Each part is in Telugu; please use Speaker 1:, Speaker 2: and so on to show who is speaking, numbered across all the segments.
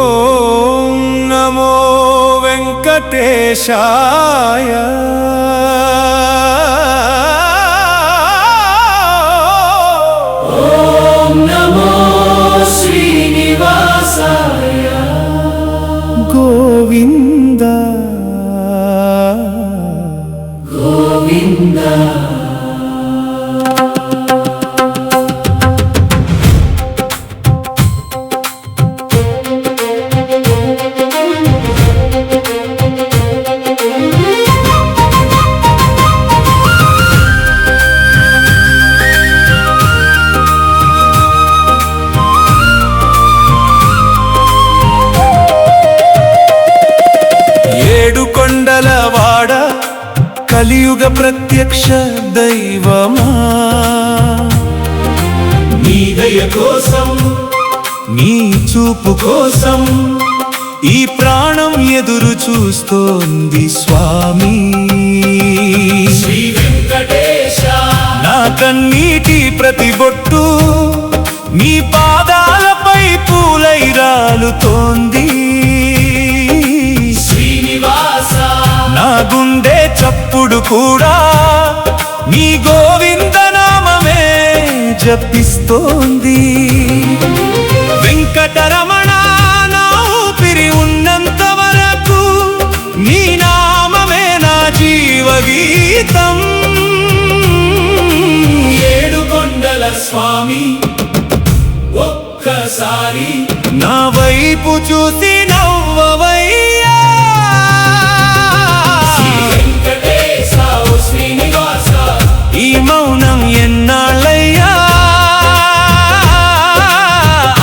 Speaker 1: ఓం నమో వెంకటేశాయ
Speaker 2: ఓం నమో శ్రీనివాసాయ
Speaker 1: గోవింద
Speaker 2: గోవింద
Speaker 1: కొండలవాడ కలియుగ ప్రత్యక్ష దైవమా
Speaker 2: నీ దయ కోసం
Speaker 1: నీ చూపు కోసం ఈ ప్రాణం ఎదురు చూస్తోంది స్వామి.
Speaker 2: శ్రీ వెంకటేశ
Speaker 1: నా కన్నీటి ప్రతి బొట్టు నీ పాదాలపై పూలై రాలుతోంది. నా గుండె చప్పుడు కూడా నీ గోవిందనామమే జపిస్తోంది. వెంకటరమణ నా ఊపిరి ఉన్నంత వరకు నీ నామమే నా జీవగీతం.
Speaker 2: ఏడుకొండల స్వామి ఒక్కసారి
Speaker 1: నా వైపు చూసి నవ్వవయ్యా. ఈ మౌనం ఎన్నాళ్ళయ్యా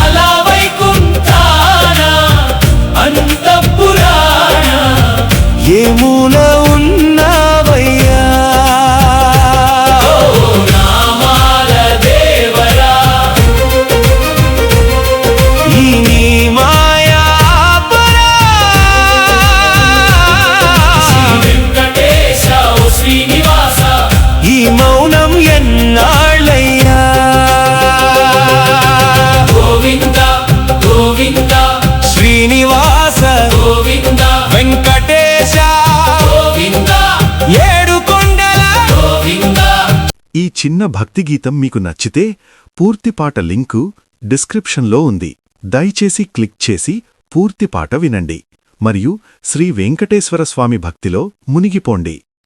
Speaker 2: అలా వైకుంఠాన అంతఃపురాణ
Speaker 1: ఏ మూల ఉన్నావయ్యా.
Speaker 2: నామాల దేవరా
Speaker 1: ఈ నీ మాయాపరా
Speaker 2: శ్రీ వెంకటేశ ఓ శ్రీనివాస
Speaker 1: ఈ మౌనం ఎన్నాళ్ళయ్యా.
Speaker 2: గోవింద గోవింద
Speaker 1: శ్రీనివాస
Speaker 2: గోవింద
Speaker 1: వెంకటేశ
Speaker 2: గోవింద
Speaker 1: ఏడుకొండల
Speaker 2: గోవింద.
Speaker 3: ఈ చిన్న భక్తి గీతం మీకు నచ్చితే పూర్తి పాట లింకు డిస్క్రిప్షన్లో ఉంది. దయచేసి క్లిక్ చేసి పూర్తి పాట వినండి మరియు శ్రీ వెంకటేశ్వర స్వామి భక్తిలో మునిగిపోండి.